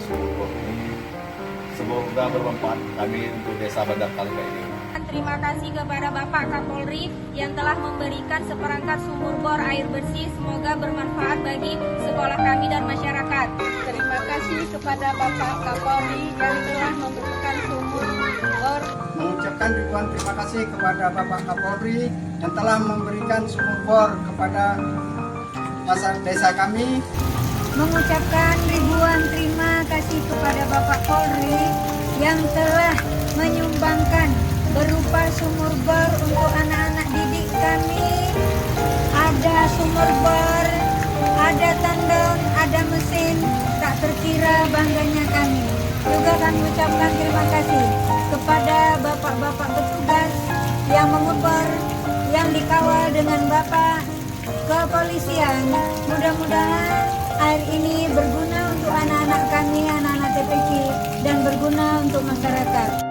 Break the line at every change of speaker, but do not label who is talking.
sumur bor ini semoga bermanfaat kami untuk desa Bandar Kalungga ini.
Terima kasih kepada Bapak Kapolri yang telah memberikan seperangkat sumur bor air bersih. Semoga bermanfaat bagi sekolah kami dan masyarakat.
Terima kasih kepada Bapak Kapolri yang telah memberikan sumur bor.
Mengucapkan ribuan terima kasih kepada Bapak Kapolri yang telah memberikan sumur bor kepada masyarakat desa kami.
Mengucapkan ribuan terima kasih kepada Bapak Polri yang telah menyumbangkan berupa sumur bor untuk anak-anak didik kami. Ada sumur bor, ada tandon, ada mesin, tak terkira bangganya kami. Juga kami ucapkan terima kasih kepada bapak-bapak petugas yang mengebor, yang dikawal dengan bapak kepolisian. Mudah-mudahan air ini berguna untuk anak-anak kami, anak-anak TPQ, dan berguna untuk masyarakat.